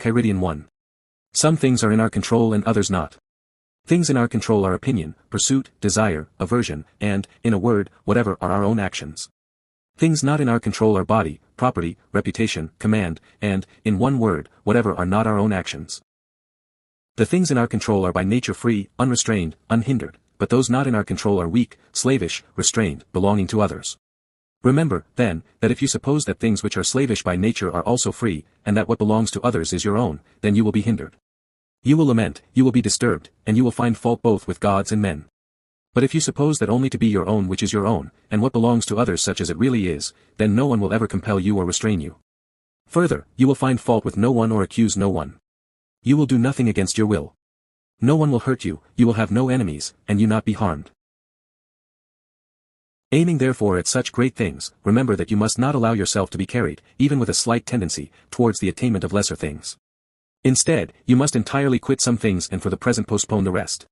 Enchiridion 1. Some things are in our control and others not. Things in our control are opinion, pursuit, desire, aversion, and, in a word, whatever are our own actions. Things not in our control are body, property, reputation, command, and, in one word, whatever are not our own actions. The things in our control are by nature free, unrestrained, unhindered, but those not in our control are weak, slavish, restrained, belonging to others. Remember, then, that if you suppose that things which are slavish by nature are also free, and that what belongs to others is your own, then you will be hindered. You will lament, you will be disturbed, and you will find fault both with gods and men. But if you suppose that only to be your own which is your own, and what belongs to others such as it really is, then no one will ever compel you or restrain you. Further, you will find fault with no one or accuse no one. You will do nothing against your will. No one will hurt you, you will have no enemies, and you not be harmed. Aiming therefore at such great things, remember that you must not allow yourself to be carried, even with a slight tendency, towards the attainment of lesser things. Instead, you must entirely quit some things and for the present postpone the rest.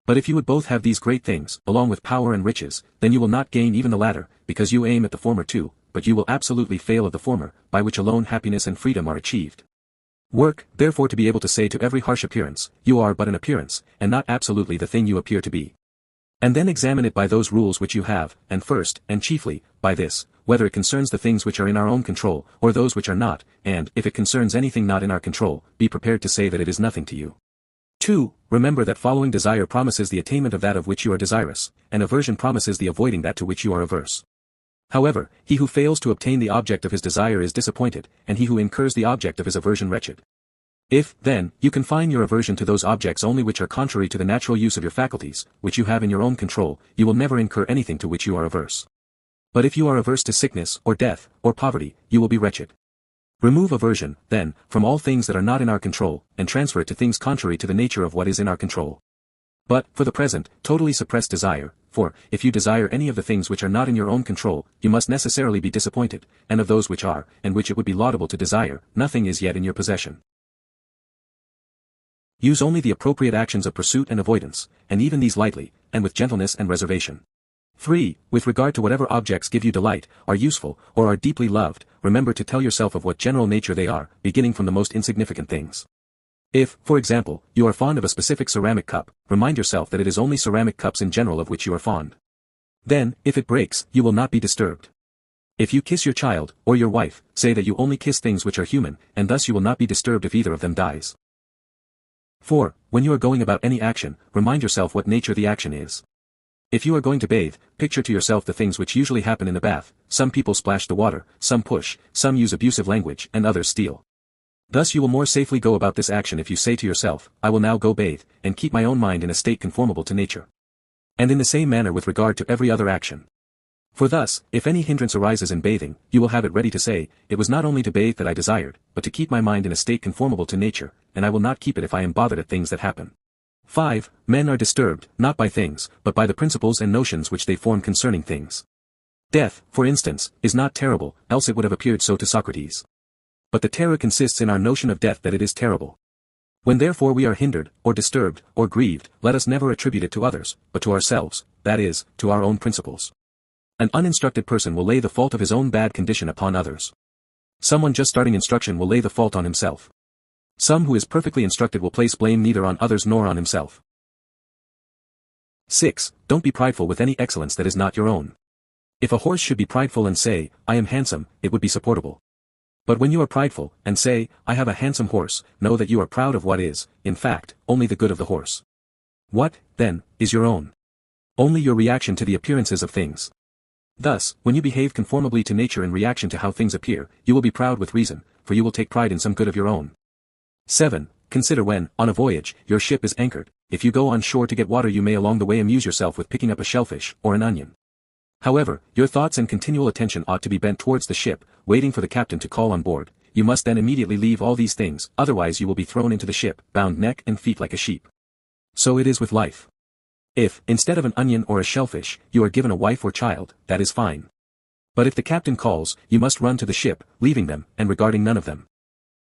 But if you would both have these great things, along with power and riches, then you will not gain even the latter, because you aim at the former too, but you will absolutely fail of the former, by which alone happiness and freedom are achieved. Work, therefore, to be able to say to every harsh appearance, you are but an appearance, and not absolutely the thing you appear to be. And then examine it by those rules which you have, and first, and chiefly, by this, whether it concerns the things which are in our own control, or those which are not, and, if it concerns anything not in our control, be prepared to say that it is nothing to you. 2. Remember that following desire promises the attainment of that of which you are desirous, and aversion promises the avoiding that to which you are averse. However, he who fails to obtain the object of his desire is disappointed, and he who incurs the object of his aversion wretched. If, then, you confine your aversion to those objects only which are contrary to the natural use of your faculties, which you have in your own control, you will never incur anything to which you are averse. But if you are averse to sickness, or death, or poverty, you will be wretched. Remove aversion, then, from all things that are not in our control, and transfer it to things contrary to the nature of what is in our control. But, for the present, totally suppress desire, for, if you desire any of the things which are not in your own control, you must necessarily be disappointed, and of those which are, and which it would be laudable to desire, nothing is yet in your possession. Use only the appropriate actions of pursuit and avoidance, and even these lightly, and with gentleness and reservation. 3. With regard to whatever objects give you delight, are useful, or are deeply loved, remember to tell yourself of what general nature they are, beginning from the most insignificant things. If, for example, you are fond of a specific ceramic cup, remind yourself that it is only ceramic cups in general of which you are fond. Then, if it breaks, you will not be disturbed. If you kiss your child, or your wife, say that you only kiss things which are human, and thus you will not be disturbed if either of them dies. 4. When you are going about any action, remind yourself what nature the action is. If you are going to bathe, picture to yourself the things which usually happen in the bath. Some people splash the water, some push, some use abusive language, and others steal. Thus you will more safely go about this action if you say to yourself, I will now go bathe, and keep my own mind in a state conformable to nature. And in the same manner with regard to every other action. For thus, if any hindrance arises in bathing, you will have it ready to say, it was not only to bathe that I desired, but to keep my mind in a state conformable to nature, and I will not keep it if I am bothered at things that happen. 5. Men are disturbed, not by things, but by the principles and notions which they form concerning things. Death, for instance, is not terrible, else it would have appeared so to Socrates. But the terror consists in our notion of death that it is terrible. When therefore we are hindered, or disturbed, or grieved, let us never attribute it to others, but to ourselves, that is, to our own principles. An uninstructed person will lay the fault of his own bad condition upon others. Someone just starting instruction will lay the fault on himself. Some who is perfectly instructed will place blame neither on others nor on himself. 6. Don't be prideful with any excellence that is not your own. If a horse should be prideful and say, I am handsome, it would be supportable. But when you are prideful, and say, I have a handsome horse, know that you are proud of what is, in fact, only the good of the horse. What, then, is your own? Only your reaction to the appearances of things. Thus, when you behave conformably to nature in reaction to how things appear, you will be proud with reason, for you will take pride in some good of your own. 7. Consider when, on a voyage, your ship is anchored. If you go on shore to get water you may along the way amuse yourself with picking up a shellfish, or an onion. However, your thoughts and continual attention ought to be bent towards the ship, waiting for the captain to call on board. You must then immediately leave all these things, otherwise you will be thrown into the ship, bound neck and feet like a sheep. So it is with life. If, instead of an onion or a shellfish, you are given a wife or child, that is fine. But if the captain calls, you must run to the ship, leaving them, and regarding none of them.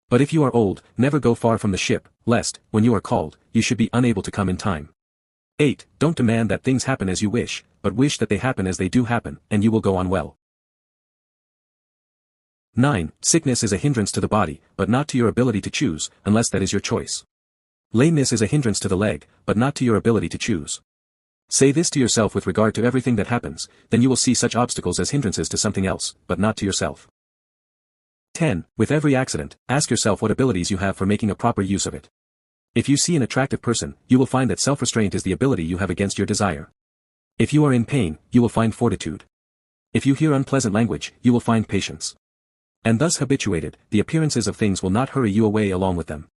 But if you are old, never go far from the ship, lest, when you are called, you should be unable to come in time. 8. Don't demand that things happen as you wish, but wish that they happen as they do happen, and you will go on well. 9. Sickness is a hindrance to the body, but not to your ability to choose, unless that is your choice. Lameness is a hindrance to the leg, but not to your ability to choose. Say this to yourself with regard to everything that happens, then you will see such obstacles as hindrances to something else, but not to yourself. 10. With every accident, ask yourself what abilities you have for making a proper use of it. If you see an attractive person, you will find that self-restraint is the ability you have against your desire. If you are in pain, you will find fortitude. If you hear unpleasant language, you will find patience. And thus habituated, the appearances of things will not hurry you away along with them.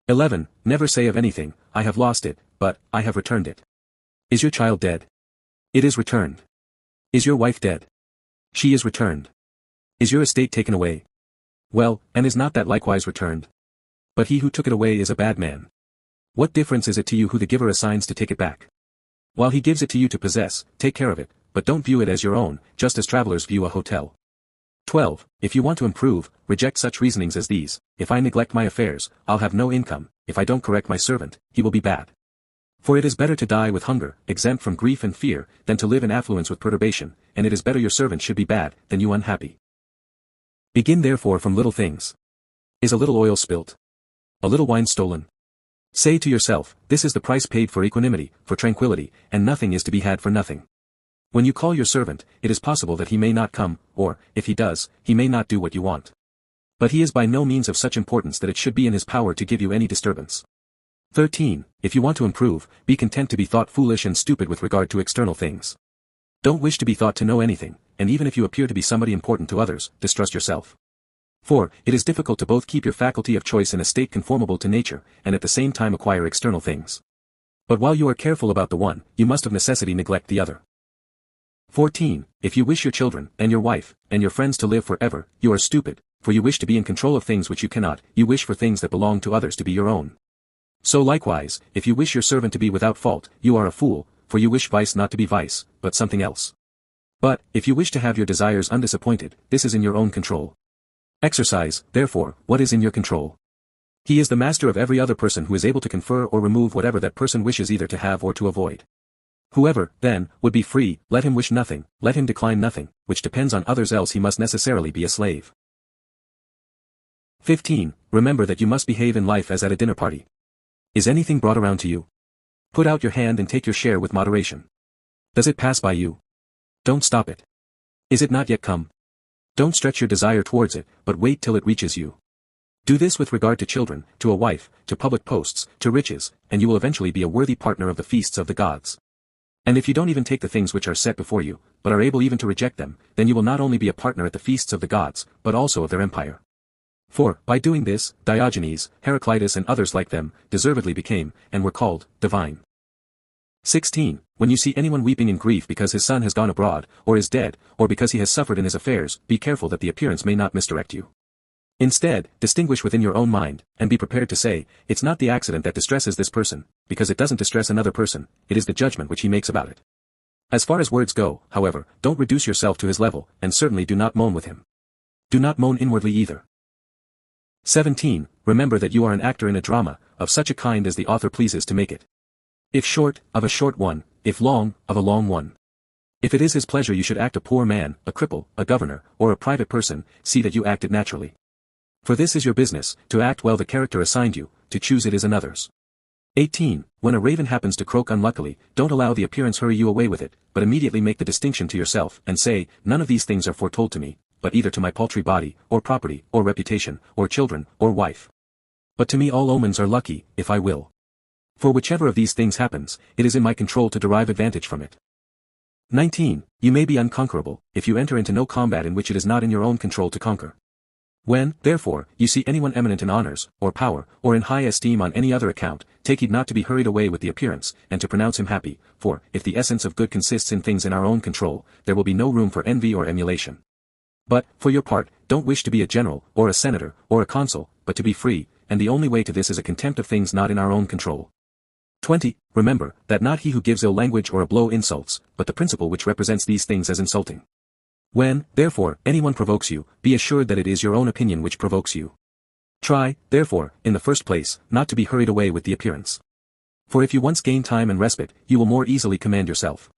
11. Never say of anything, I have lost it, but, I have returned it. Is your child dead? It is returned. Is your wife dead? She is returned. Is your estate taken away? Well, and is not that likewise returned? But he who took it away is a bad man. What difference is it to you who the giver assigns to take it back? While he gives it to you to possess, take care of it, but don't view it as your own, just as travelers view a hotel. 12. If you want to improve, reject such reasonings as these: if I neglect my affairs, I'll have no income; if I don't correct my servant, he will be bad. For it is better to die with hunger, exempt from grief and fear, than to live in affluence with perturbation, and it is better your servant should be bad, than you unhappy. Begin therefore from little things. Is a little oil spilt? A little wine stolen? Say to yourself, this is the price paid for equanimity, for tranquility, and nothing is to be had for nothing. When you call your servant, it is possible that he may not come, or, if he does, he may not do what you want. But he is by no means of such importance that it should be in his power to give you any disturbance. 13. If you want to improve, be content to be thought foolish and stupid with regard to external things. Don't wish to be thought to know anything, and even if you appear to be somebody important to others, distrust yourself. For, it is difficult to both keep your faculty of choice in a state conformable to nature, and at the same time acquire external things. But while you are careful about the one, you must of necessity neglect the other. 14. If you wish your children, and your wife, and your friends to live forever, you are stupid, for you wish to be in control of things which you cannot, you wish for things that belong to others to be your own. So likewise, if you wish your servant to be without fault, you are a fool, for you wish vice not to be vice, but something else. But, if you wish to have your desires undisappointed, this is in your own control. Exercise, therefore, what is in your control. He is the master of every other person who is able to confer or remove whatever that person wishes either to have or to avoid. Whoever, then, would be free, let him wish nothing, let him decline nothing, which depends on others, else he must necessarily be a slave. 15. Remember that you must behave in life as at a dinner party. Is anything brought around to you? Put out your hand and take your share with moderation. Does it pass by you? Don't stop it. Is it not yet come? Don't stretch your desire towards it, but wait till it reaches you. Do this with regard to children, to a wife, to public posts, to riches, and you will eventually be a worthy partner of the feasts of the gods. And if you don't even take the things which are set before you, but are able even to reject them, then you will not only be a partner at the feasts of the gods, but also of their empire. For, by doing this, Diogenes, Heraclitus and others like them, deservedly became, and were called, divine. 16. When you see anyone weeping in grief because his son has gone abroad, or is dead, or because he has suffered in his affairs, be careful that the appearance may not misdirect you. Instead, distinguish within your own mind, and be prepared to say, it's not the accident that distresses this person, because it doesn't distress another person, it is the judgment which he makes about it. As far as words go, however, don't reduce yourself to his level, and certainly do not moan with him. Do not moan inwardly either. 17. Remember that you are an actor in a drama, of such a kind as the author pleases to make it. If short, of a short one; if long, of a long one. If it is his pleasure you should act a poor man, a cripple, a governor, or a private person, see that you act it naturally. For this is your business, to act well the character assigned you, to choose it is another's. 18. When a raven happens to croak unluckily, don't allow the appearance hurry you away with it, but immediately make the distinction to yourself, and say, none of these things are foretold to me, but either to my paltry body, or property, or reputation, or children, or wife. But to me all omens are lucky, if I will. For whichever of these things happens, it is in my control to derive advantage from it. 19. You may be unconquerable, if you enter into no combat in which it is not in your own control to conquer. When, therefore, you see anyone eminent in honors, or power, or in high esteem on any other account, take heed not to be hurried away with the appearance, and to pronounce him happy, for, if the essence of good consists in things in our own control, there will be no room for envy or emulation. But, for your part, don't wish to be a general, or a senator, or a consul, but to be free, and the only way to this is a contempt of things not in our own control. 20. Remember, that not he who gives ill language or a blow insults, but the principle which represents these things as insulting. When, therefore, anyone provokes you, be assured that it is your own opinion which provokes you. Try, therefore, in the first place, not to be hurried away with the appearance. For if you once gain time and respite, you will more easily command yourself.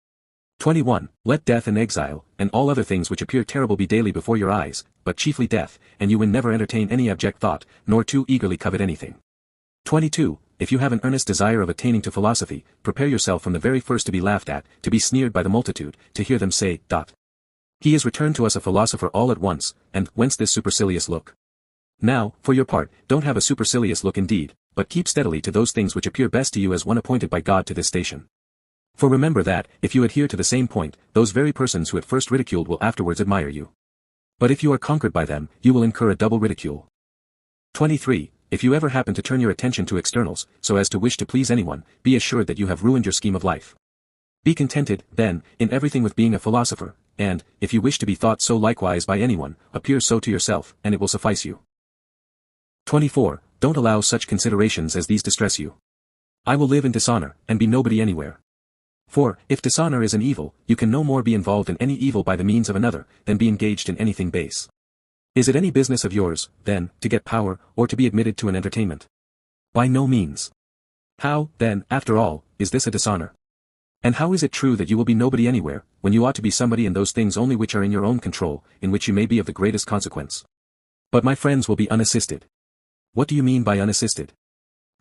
21. Let death and exile, and all other things which appear terrible be daily before your eyes, but chiefly death, and you will never entertain any abject thought, nor too eagerly covet anything. 22. If you have an earnest desire of attaining to philosophy, prepare yourself from the very first to be laughed at, to be sneered by the multitude, to hear them say, He is returned to us a philosopher all at once, and whence this supercilious look? Now, for your part, don't have a supercilious look indeed, but keep steadily to those things which appear best to you as one appointed by God to this station. For remember that, if you adhere to the same point, those very persons who at first ridiculed will afterwards admire you. But if you are conquered by them, you will incur a double ridicule. 23. If you ever happen to turn your attention to externals, so as to wish to please anyone, be assured that you have ruined your scheme of life. Be contented, then, in everything with being a philosopher, and, if you wish to be thought so likewise by anyone, appear so to yourself, and it will suffice you. 24. Don't allow such considerations as these distress you. I will live in dishonor, and be nobody anywhere. For, if dishonor is an evil, you can no more be involved in any evil by the means of another, than be engaged in anything base. Is it any business of yours, then, to get power, or to be admitted to an entertainment? By no means. How, then, after all, is this a dishonor? And how is it true that you will be nobody anywhere, when you ought to be somebody in those things only which are in your own control, in which you may be of the greatest consequence? But my friends will be unassisted. What do you mean by unassisted?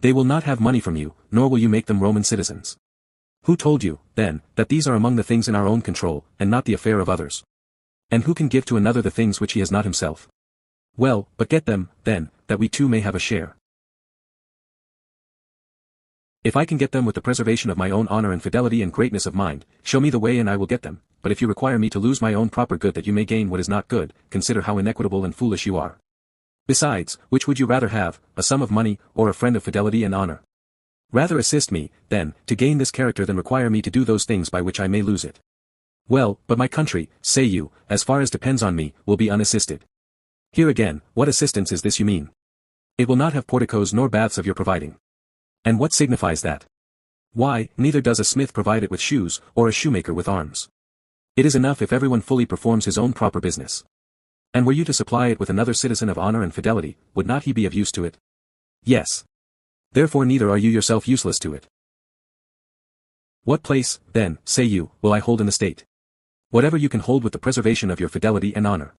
They will not have money from you, nor will you make them Roman citizens. Who told you, then, that these are among the things in our own control, and not the affair of others? And who can give to another the things which he has not himself? Well, but get them, then, that we too may have a share. If I can get them with the preservation of my own honor and fidelity and greatness of mind, show me the way and I will get them, but if you require me to lose my own proper good that you may gain what is not good, consider how inequitable and foolish you are. Besides, which would you rather have, a sum of money, or a friend of fidelity and honor? Rather assist me, then, to gain this character than require me to do those things by which I may lose it. Well, but my country, say you, as far as depends on me, will be unassisted. Here again, what assistance is this you mean? It will not have porticos nor baths of your providing. And what signifies that? Why, neither does a smith provide it with shoes, or a shoemaker with arms. It is enough if everyone fully performs his own proper business. And were you to supply it with another citizen of honor and fidelity, would not he be of use to it? Yes. Therefore neither are you yourself useless to it. What place, then, say you, will I hold in the state? Whatever you can hold with the preservation of your fidelity and honor.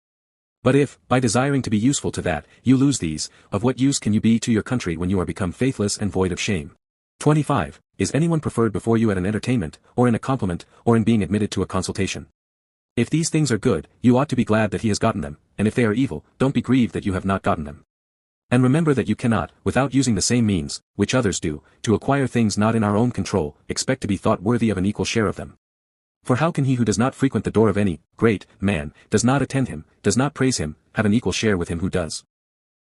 But if, by desiring to be useful to that, you lose these, of what use can you be to your country when you are become faithless and void of shame? 25. Is anyone preferred before you at an entertainment, or in a compliment, or in being admitted to a consultation? If these things are good, you ought to be glad that he has gotten them, and if they are evil, don't be grieved that you have not gotten them. And remember that you cannot, without using the same means, which others do, to acquire things not in our own control, expect to be thought worthy of an equal share of them. For how can he who does not frequent the door of any great man, does not attend him, does not praise him, have an equal share with him who does?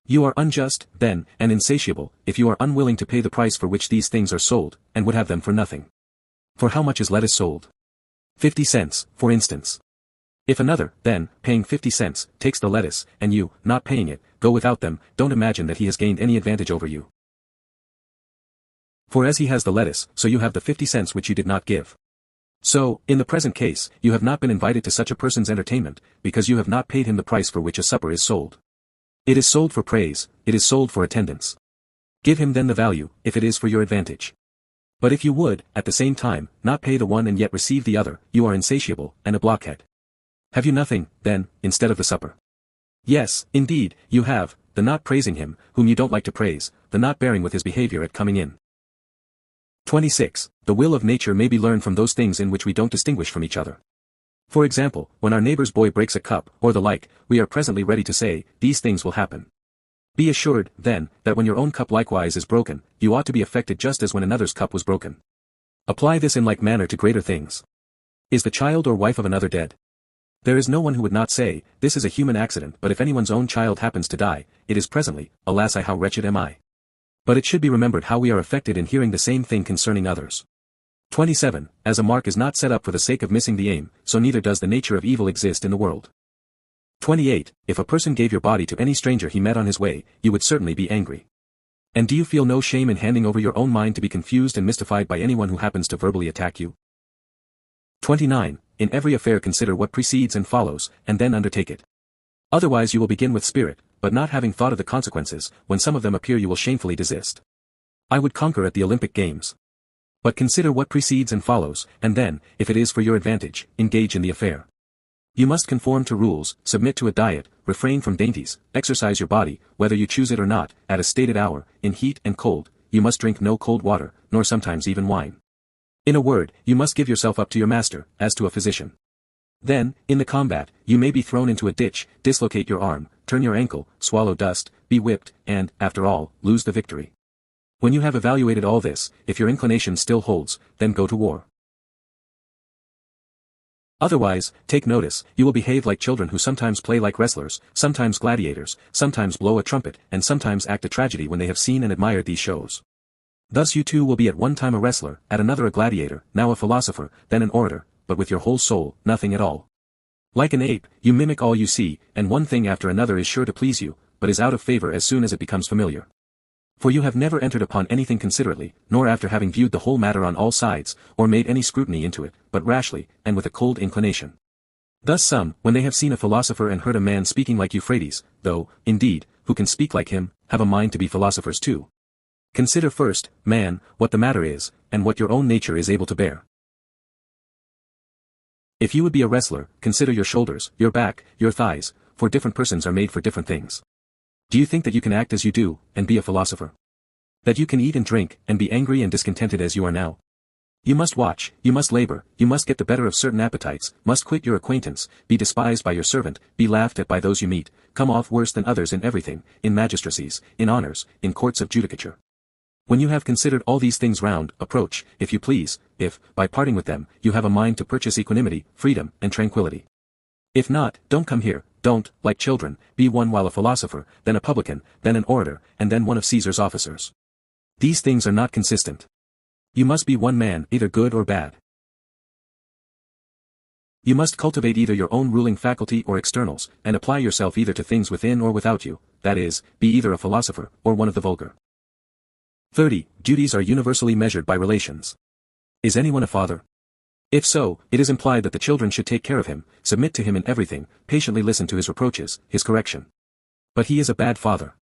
You are unjust, then, and insatiable, if you are unwilling to pay the price for which these things are sold, and would have them for nothing. For how much is lettuce sold? 50 cents, for instance. If another, then, paying 50 cents, takes the lettuce, and you, not paying it, go without them, don't imagine that he has gained any advantage over you. For as he has the lettuce, so you have the 50 cents which you did not give. So, in the present case, you have not been invited to such a person's entertainment, because you have not paid him the price for which a supper is sold. It is sold for praise, it is sold for attendance. Give him then the value, if it is for your advantage. But if you would, at the same time, not pay the one and yet receive the other, you are insatiable, and a blockhead. Have you nothing, then, instead of the supper? Yes, indeed, you have, the not praising him, whom you don't like to praise, the not bearing with his behavior at coming in. 26. The will of nature may be learned from those things in which we don't distinguish from each other. For example, when our neighbor's boy breaks a cup, or the like, we are presently ready to say, these things will happen. Be assured, then, that when your own cup likewise is broken, you ought to be affected just as when another's cup was broken. Apply this in like manner to greater things. Is the child or wife of another dead? There is no one who would not say, this is a human accident, but if anyone's own child happens to die, it is presently, alas how wretched am I. But it should be remembered how we are affected in hearing the same thing concerning others. 27. As a mark is not set up for the sake of missing the aim, so neither does the nature of evil exist in the world. 28. If a person gave your body to any stranger he met on his way, you would certainly be angry. And do you feel no shame in handing over your own mind to be confused and mystified by anyone who happens to verbally attack you? 29. In every affair consider what precedes and follows, and then undertake it. Otherwise you will begin with spirit, but not having thought of the consequences, when some of them appear you will shamefully desist. I would conquer at the Olympic Games. But consider what precedes and follows, and then, if it is for your advantage, engage in the affair. You must conform to rules, submit to a diet, refrain from dainties, exercise your body, whether you choose it or not, at a stated hour, in heat and cold. You must drink no cold water, nor sometimes even wine. In a word, you must give yourself up to your master, as to a physician. Then, in the combat, you may be thrown into a ditch, dislocate your arm, turn your ankle, swallow dust, be whipped, and, after all, lose the victory. When you have evaluated all this, if your inclination still holds, then go to war. Otherwise, take notice, you will behave like children who sometimes play like wrestlers, sometimes gladiators, sometimes blow a trumpet, and sometimes act a tragedy when they have seen and admired these shows. Thus you too will be at one time a wrestler, at another a gladiator, now a philosopher, then an orator, but with your whole soul, nothing at all. Like an ape, you mimic all you see, and one thing after another is sure to please you, but is out of favor as soon as it becomes familiar. For you have never entered upon anything considerately, nor after having viewed the whole matter on all sides, or made any scrutiny into it, but rashly, and with a cold inclination. Thus some, when they have seen a philosopher and heard a man speaking like Euphrates, though, indeed, who can speak like him, have a mind to be philosophers too. Consider first, man, what the matter is, and what your own nature is able to bear. If you would be a wrestler, consider your shoulders, your back, your thighs, for different persons are made for different things. Do you think that you can act as you do, and be a philosopher? That you can eat and drink, and be angry and discontented as you are now? You must watch, you must labor, you must get the better of certain appetites, must quit your acquaintance, be despised by your servant, be laughed at by those you meet, come off worse than others in everything, in magistracies, in honors, in courts of judicature. When you have considered all these things round, approach, if you please, if, by parting with them, you have a mind to purchase equanimity, freedom, and tranquillity. If not, don't come here, don't, like children, be one while a philosopher, then a publican, then an orator, and then one of Caesar's officers. These things are not consistent. You must be one man, either good or bad. You must cultivate either your own ruling faculty or externals, and apply yourself either to things within or without you, that is, be either a philosopher, or one of the vulgar. 30. Duties are universally measured by relations. Is anyone a father? If so, it is implied that the children should take care of him, submit to him in everything, patiently listen to his reproaches, his correction. But he is a bad father.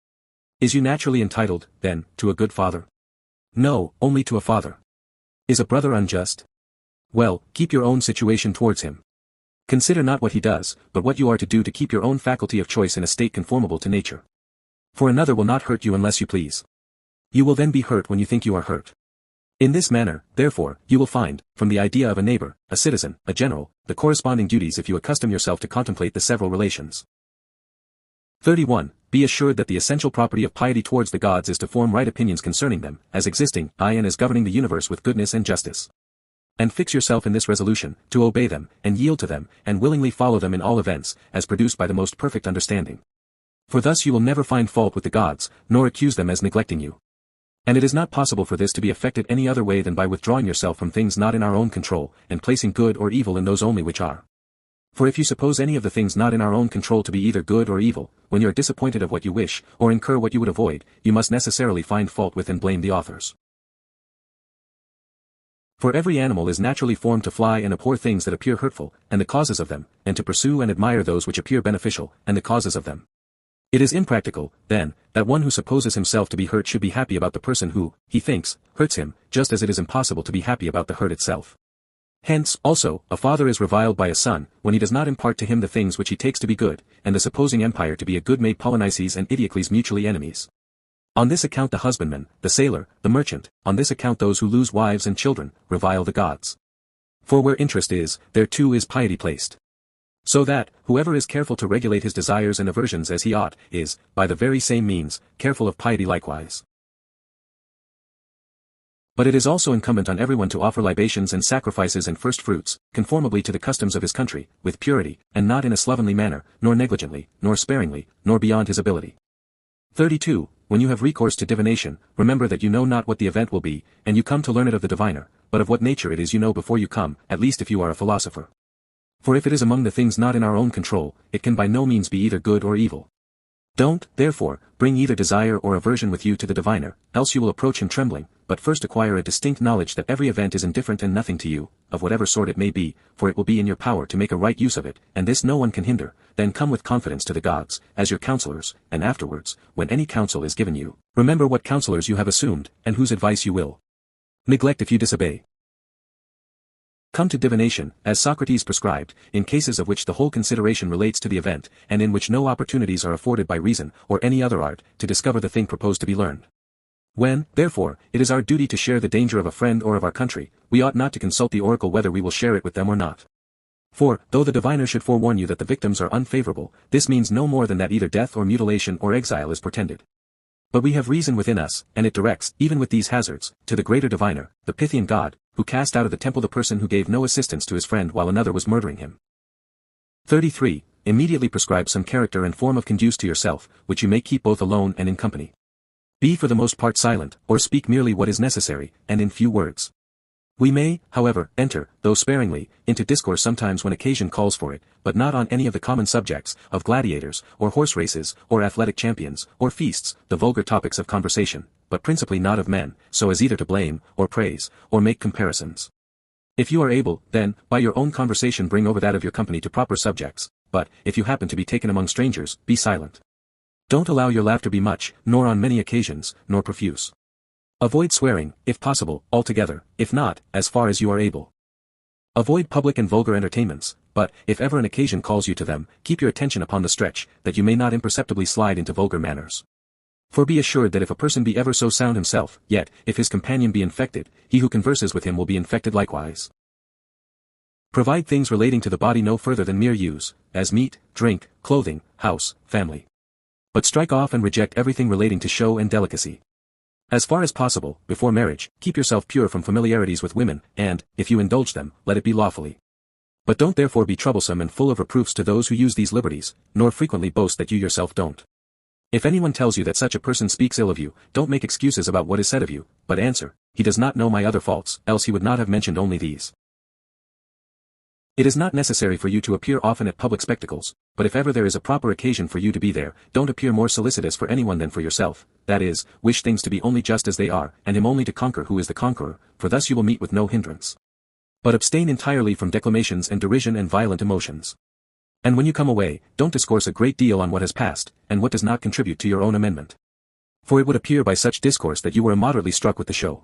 Is you naturally entitled, then, to a good father? No, only to a father. Is a brother unjust? Well, keep your own situation towards him. Consider not what he does, but what you are to do to keep your own faculty of choice in a state conformable to nature. For another will not hurt you unless you please. You will then be hurt when you think you are hurt. In this manner, therefore, you will find, from the idea of a neighbor, a citizen, a general, the corresponding duties if you accustom yourself to contemplate the several relations. 31. Be assured that the essential property of piety towards the gods is to form right opinions concerning them, as existing, aye, and as governing the universe with goodness and justice. And fix yourself in this resolution, to obey them, and yield to them, and willingly follow them in all events, as produced by the most perfect understanding. For thus you will never find fault with the gods, nor accuse them as neglecting you. And it is not possible for this to be effected any other way than by withdrawing yourself from things not in our own control, and placing good or evil in those only which are. For if you suppose any of the things not in our own control to be either good or evil, when you are disappointed of what you wish, or incur what you would avoid, you must necessarily find fault with and blame the authors. For every animal is naturally formed to fly and abhor things that appear hurtful, and the causes of them, and to pursue and admire those which appear beneficial, and the causes of them. It is impractical, then, that one who supposes himself to be hurt should be happy about the person who, he thinks, hurts him, just as it is impossible to be happy about the hurt itself. Hence, also, a father is reviled by a son, when he does not impart to him the things which he takes to be good, and the supposing empire to be a good made Polynices and Eteocles mutually enemies. On this account the husbandman, the sailor, the merchant, on this account those who lose wives and children, revile the gods. For where interest is, there too is piety placed. So that, whoever is careful to regulate his desires and aversions as he ought, is, by the very same means, careful of piety likewise. But it is also incumbent on everyone to offer libations and sacrifices and first fruits, conformably to the customs of his country, with purity, and not in a slovenly manner, nor negligently, nor sparingly, nor beyond his ability. 32. When you have recourse to divination, remember that you know not what the event will be, and you come to learn it of the diviner, but of what nature it is you know before you come, at least if you are a philosopher. For if it is among the things not in our own control, it can by no means be either good or evil. Don't, therefore, bring either desire or aversion with you to the diviner, else you will approach him trembling, but first acquire a distinct knowledge that every event is indifferent and nothing to you, of whatever sort it may be, for it will be in your power to make a right use of it, and this no one can hinder. Then come with confidence to the gods, as your counselors, and afterwards, when any counsel is given you, remember what counselors you have assumed, and whose advice you will Neglect if you disobey. Come to divination, as Socrates prescribed, in cases of which the whole consideration relates to the event, and in which no opportunities are afforded by reason, or any other art, to discover the thing proposed to be learned. When, therefore, it is our duty to share the danger of a friend or of our country, we ought not to consult the oracle whether we will share it with them or not. For, though the diviner should forewarn you that the victims are unfavorable, this means no more than that either death or mutilation or exile is portended. But we have reason within us, and it directs, even with these hazards, to the greater diviner, the Pythian god, who cast out of the temple the person who gave no assistance to his friend while another was murdering him. 33. Immediately prescribe some character and form of conduce to yourself, which you may keep both alone and in company. Be for the most part silent, or speak merely what is necessary, and in few words. We may, however, enter, though sparingly, into discourse sometimes when occasion calls for it, but not on any of the common subjects, of gladiators, or horse races, or athletic champions, or feasts, the vulgar topics of conversation, but principally not of men, so as either to blame, or praise, or make comparisons. If you are able, then, by your own conversation bring over that of your company to proper subjects, but, if you happen to be taken among strangers, be silent. Don't allow your laughter be much, nor on many occasions, nor profuse. Avoid swearing, if possible, altogether, if not, as far as you are able. Avoid public and vulgar entertainments, but, if ever an occasion calls you to them, keep your attention upon the stretch, that you may not imperceptibly slide into vulgar manners. For be assured that if a person be ever so sound himself, yet, if his companion be infected, he who converses with him will be infected likewise. Provide things relating to the body no further than mere use, as meat, drink, clothing, house, family. But strike off and reject everything relating to show and delicacy. As far as possible, before marriage, keep yourself pure from familiarities with women, and, if you indulge them, let it be lawfully. But don't therefore be troublesome and full of reproofs to those who use these liberties, nor frequently boast that you yourself don't. If anyone tells you that such a person speaks ill of you, don't make excuses about what is said of you, but answer, he does not know my other faults, else he would not have mentioned only these. It is not necessary for you to appear often at public spectacles, but if ever there is a proper occasion for you to be there, don't appear more solicitous for anyone than for yourself, that is, wish things to be only just as they are, and him only to conquer who is the conqueror, for thus you will meet with no hindrance. But abstain entirely from declamations and derision and violent emotions. And when you come away, don't discourse a great deal on what has passed, and what does not contribute to your own amendment. For it would appear by such discourse that you were immoderately struck with the show.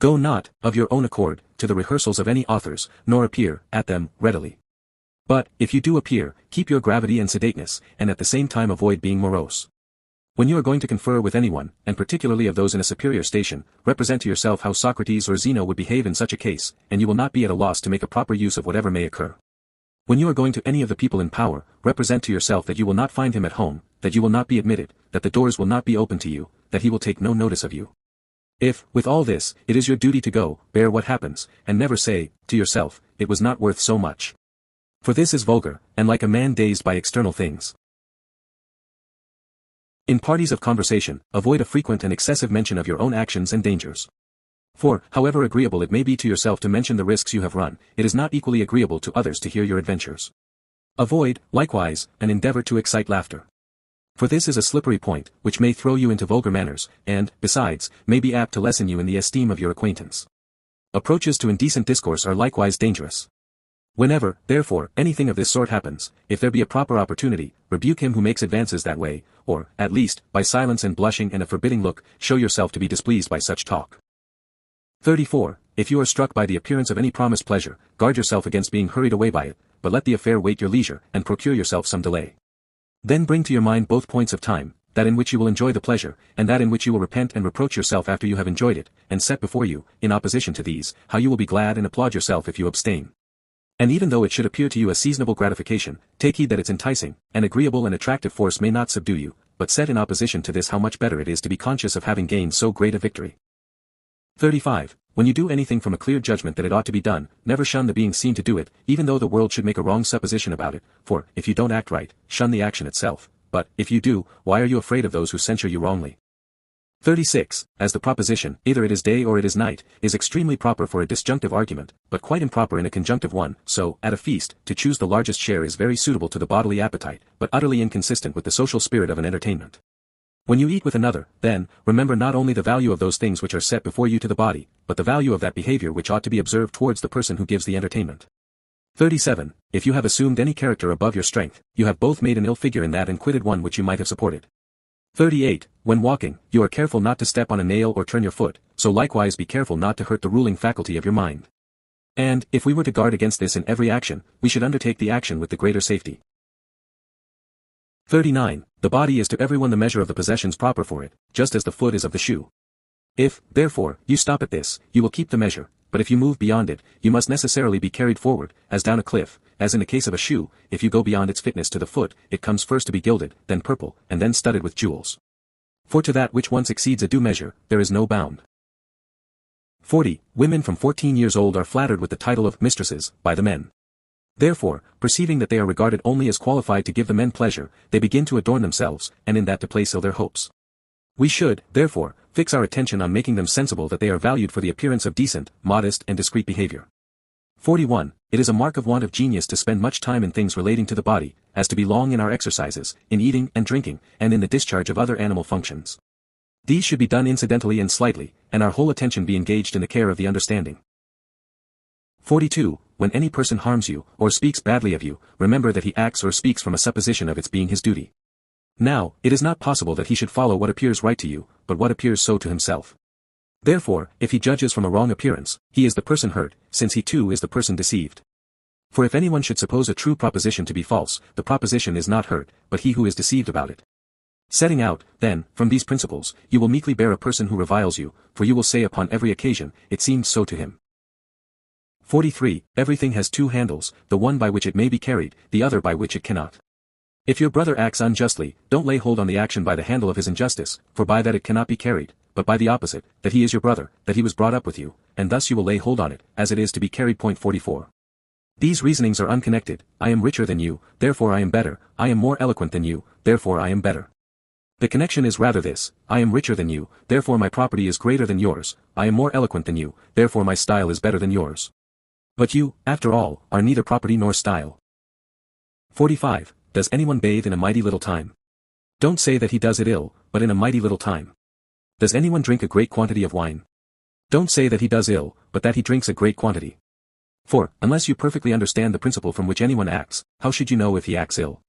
Go not, of your own accord, to the rehearsals of any authors, nor appear, at them, readily. But, if you do appear, keep your gravity and sedateness, and at the same time avoid being morose. When you are going to confer with anyone, and particularly of those in a superior station, represent to yourself how Socrates or Zeno would behave in such a case, and you will not be at a loss to make a proper use of whatever may occur. When you are going to any of the people in power, represent to yourself that you will not find him at home, that you will not be admitted, that the doors will not be open to you, that he will take no notice of you. If, with all this, it is your duty to go, bear what happens, and never say, to yourself, it was not worth so much. For this is vulgar, and like a man dazed by external things. In parties of conversation, avoid a frequent and excessive mention of your own actions and dangers. For, however agreeable it may be to yourself to mention the risks you have run, it is not equally agreeable to others to hear your adventures. Avoid, likewise, an endeavor to excite laughter. For this is a slippery point, which may throw you into vulgar manners, and, besides, may be apt to lessen you in the esteem of your acquaintance. Approaches to indecent discourse are likewise dangerous. Whenever, therefore, anything of this sort happens, if there be a proper opportunity, rebuke him who makes advances that way, or, at least, by silence and blushing and a forbidding look, show yourself to be displeased by such talk. 34. If you are struck by the appearance of any promised pleasure, guard yourself against being hurried away by it, but let the affair wait your leisure, and procure yourself some delay. Then bring to your mind both points of time, that in which you will enjoy the pleasure, and that in which you will repent and reproach yourself after you have enjoyed it, and set before you, in opposition to these, how you will be glad and applaud yourself if you abstain. And even though it should appear to you a seasonable gratification, take heed that its enticing, and agreeable and attractive force may not subdue you, but set in opposition to this how much better it is to be conscious of having gained so great a victory. 35. When you do anything from a clear judgment that it ought to be done, never shun the being seen to do it, even though the world should make a wrong supposition about it, for, if you don't act right, shun the action itself, but, if you do, why are you afraid of those who censure you wrongly? 36. As the proposition, either it is day or it is night, is extremely proper for a disjunctive argument, but quite improper in a conjunctive one, so, at a feast, to choose the largest share is very suitable to the bodily appetite, but utterly inconsistent with the social spirit of an entertainment. When you eat with another, then, remember not only the value of those things which are set before you to the body, but the value of that behavior which ought to be observed towards the person who gives the entertainment. 37. If you have assumed any character above your strength, you have both made an ill figure in that and quitted one which you might have supported. 38. When walking, you are careful not to step on a nail or turn your foot, so likewise be careful not to hurt the ruling faculty of your mind. And, if we were to guard against this in every action, we should undertake the action with the greater safety. 39. The body is to everyone the measure of the possessions proper for it, just as the foot is of the shoe. If, therefore, you stop at this, you will keep the measure, but if you move beyond it, you must necessarily be carried forward, as down a cliff, as in the case of a shoe. If you go beyond its fitness to the foot, it comes first to be gilded, then purple, and then studded with jewels. For to that which once exceeds a due measure, there is no bound. 40. Women from 14 years old are flattered with the title of mistresses by the men. Therefore, perceiving that they are regarded only as qualified to give the men pleasure, they begin to adorn themselves, and in that to place all their hopes. We should, therefore, fix our attention on making them sensible that they are valued for the appearance of decent, modest, and discreet behavior. 41. It is a mark of want of genius to spend much time in things relating to the body, as to be long in our exercises, in eating and drinking, and in the discharge of other animal functions. These should be done incidentally and slightly, and our whole attention be engaged in the care of the understanding. 42. When any person harms you, or speaks badly of you, remember that he acts or speaks from a supposition of its being his duty. Now, it is not possible that he should follow what appears right to you, but what appears so to himself. Therefore, if he judges from a wrong appearance, he is the person hurt, since he too is the person deceived. For if anyone should suppose a true proposition to be false, the proposition is not hurt, but he who is deceived about it. Setting out, then, from these principles, you will meekly bear a person who reviles you, for you will say upon every occasion, it seemed so to him. 43. Everything has two handles, the one by which it may be carried, the other by which it cannot. If your brother acts unjustly, don't lay hold on the action by the handle of his injustice, for by that it cannot be carried, but by the opposite, that he is your brother, that he was brought up with you, and thus you will lay hold on it, as it is to be carried. 44. These reasonings are unconnected. I am richer than you, therefore I am better. I am more eloquent than you, therefore I am better. The connection is rather this: I am richer than you, therefore my property is greater than yours. I am more eloquent than you, therefore my style is better than yours. But you, after all, are neither property nor style. 45. Does anyone bathe in a mighty little time? Don't say that he does it ill, but in a mighty little time. Does anyone drink a great quantity of wine? Don't say that he does ill, but that he drinks a great quantity. For, unless you perfectly understand the principle from which anyone acts, how should you know if he acts ill?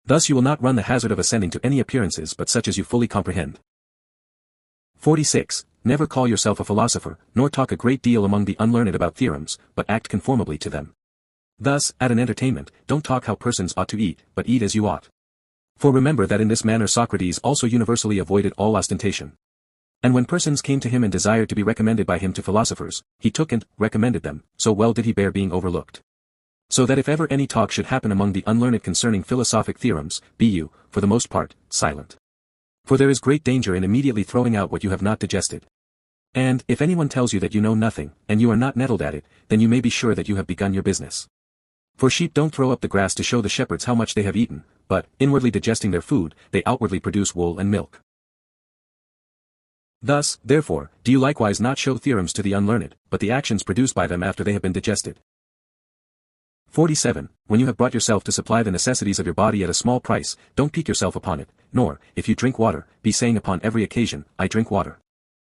Thus you will not run the hazard of ascending to any appearances but such as you fully comprehend. 46. Never call yourself a philosopher, nor talk a great deal among the unlearned about theorems, but act conformably to them. Thus, at an entertainment, don't talk how persons ought to eat, but eat as you ought. For remember that in this manner Socrates also universally avoided all ostentation. And when persons came to him and desired to be recommended by him to philosophers, he took and recommended them, so well did he bear being overlooked. So that if ever any talk should happen among the unlearned concerning philosophic theorems, be you, for the most part, silent. For there is great danger in immediately throwing out what you have not digested. And, if anyone tells you that you know nothing, and you are not nettled at it, then you may be sure that you have begun your business. For sheep don't throw up the grass to show the shepherds how much they have eaten, but, inwardly digesting their food, they outwardly produce wool and milk. Thus, therefore, do you likewise not show theorems to the unlearned, but the actions produced by them after they have been digested. 47. When you have brought yourself to supply the necessities of your body at a small price, don't pique yourself upon it, nor, if you drink water, be saying upon every occasion, I drink water.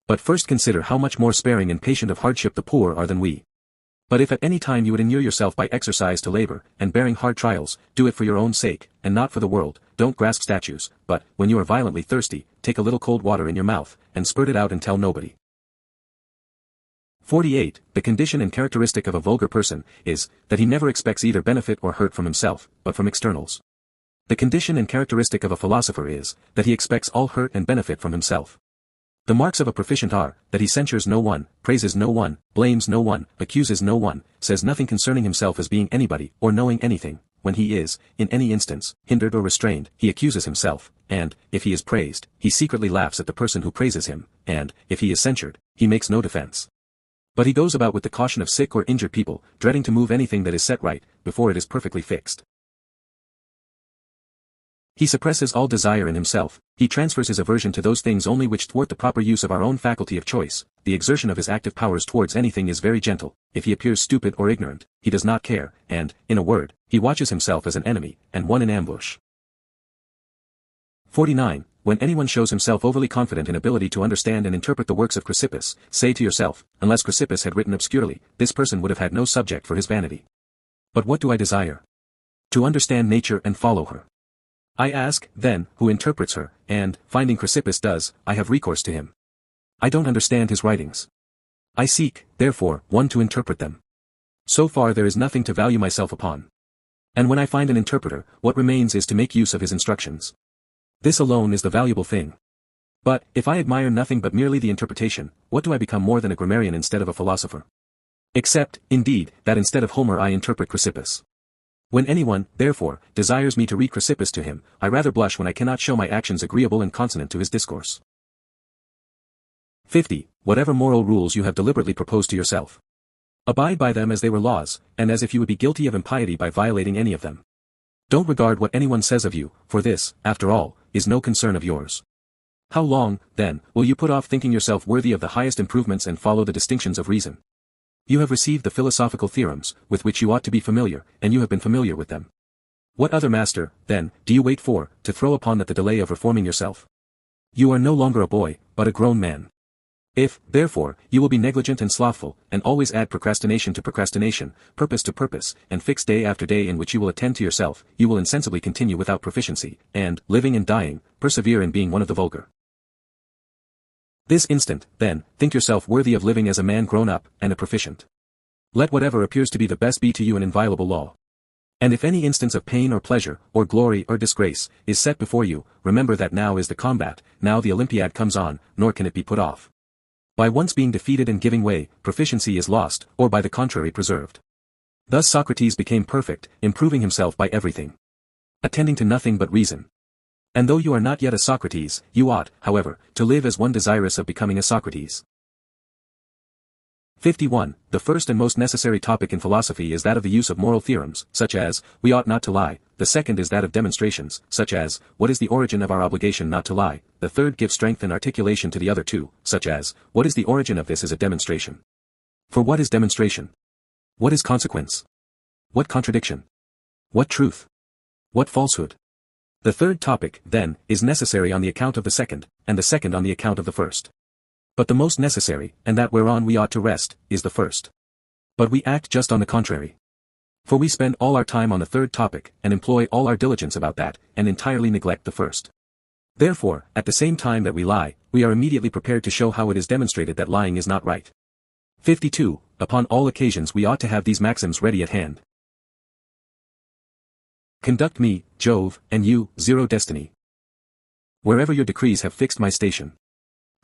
But first consider how much more sparing and patient of hardship the poor are than we. But if at any time you would inure yourself by exercise to labor, and bearing hard trials, do it for your own sake, and not for the world. Don't grasp statues, but, when you are violently thirsty, take a little cold water in your mouth, and spurt it out and tell nobody. 48. The condition and characteristic of a vulgar person is, that he never expects either benefit or hurt from himself, but from externals. The condition and characteristic of a philosopher is, that he expects all hurt and benefit from himself. The marks of a proficient are, that he censures no one, praises no one, blames no one, accuses no one, says nothing concerning himself as being anybody, or knowing anything. When he is, in any instance, hindered or restrained, he accuses himself, and, if he is praised, he secretly laughs at the person who praises him, and, if he is censured, he makes no defense. But he goes about with the caution of sick or injured people, dreading to move anything that is set right, before it is perfectly fixed. He suppresses all desire in himself, he transfers his aversion to those things only which thwart the proper use of our own faculty of choice. The exertion of his active powers towards anything is very gentle. If he appears stupid or ignorant, he does not care, and, in a word, he watches himself as an enemy, and one in ambush. 49. When anyone shows himself overly confident in ability to understand and interpret the works of Chrysippus, say to yourself, unless Chrysippus had written obscurely, this person would have had no subject for his vanity. But what do I desire? To understand nature and follow her. I ask, then, who interprets her, and, finding Chrysippus does, I have recourse to him. I don't understand his writings. I seek, therefore, one to interpret them. So far there is nothing to value myself upon. And when I find an interpreter, what remains is to make use of his instructions. This alone is the valuable thing. But, if I admire nothing but merely the interpretation, what do I become more than a grammarian instead of a philosopher? Except, indeed, that instead of Homer I interpret Chrysippus. When anyone, therefore, desires me to read Chrysippus to him, I rather blush when I cannot show my actions agreeable and consonant to his discourse. 50. Whatever moral rules you have deliberately proposed to yourself, abide by them as they were laws, and as if you would be guilty of impiety by violating any of them. Don't regard what anyone says of you, for this, after all, is no concern of yours. How long, then, will you put off thinking yourself worthy of the highest improvements and follow the distinctions of reason? You have received the philosophical theorems, with which you ought to be familiar, and you have been familiar with them. What other master, then, do you wait for, to throw upon that the delay of reforming yourself? You are no longer a boy, but a grown man. If, therefore, you will be negligent and slothful, and always add procrastination to procrastination, purpose to purpose, and fix day after day in which you will attend to yourself, you will insensibly continue without proficiency, and, living and dying, persevere in being one of the vulgar. This instant, then, think yourself worthy of living as a man grown up, and a proficient. Let whatever appears to be the best be to you an inviolable law. And if any instance of pain or pleasure, or glory or disgrace, is set before you, remember that now is the combat, now the Olympiad comes on, nor can it be put off. By once being defeated and giving way, proficiency is lost, or by the contrary preserved. Thus Socrates became perfect, improving himself by everything, attending to nothing but reason. And though you are not yet a Socrates, you ought, however, to live as one desirous of becoming a Socrates. 51. The first and most necessary topic in philosophy is that of the use of moral theorems, such as, we ought not to lie. The second is that of demonstrations, such as, what is the origin of our obligation not to lie. The third gives strength and articulation to the other two, such as, what is the origin of this is a demonstration. For what is demonstration? What is consequence? What contradiction? What truth? What falsehood? The third topic, then, is necessary on the account of the second, and the second on the account of the first. But the most necessary, and that whereon we ought to rest, is the first. But we act just on the contrary. For we spend all our time on the third topic, and employ all our diligence about that, and entirely neglect the first. Therefore, at the same time that we lie, we are immediately prepared to show how it is demonstrated that lying is not right. 52. Upon all occasions we ought to have these maxims ready at hand. Conduct me, Jove, and you, zero destiny. Wherever your decrees have fixed my station.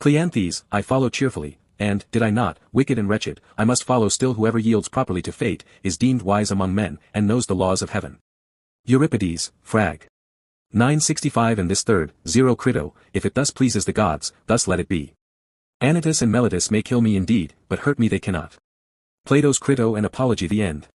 Cleanthes, I follow cheerfully, and, did I not, wicked and wretched, I must follow still. Whoever yields properly to fate, is deemed wise among men, and knows the laws of heaven. Euripides, Frag. 965. And this third, zero credo, if it thus pleases the gods, thus let it be. Anytus and Melitus may kill me indeed, but hurt me they cannot. Plato's Crito and Apology. The end.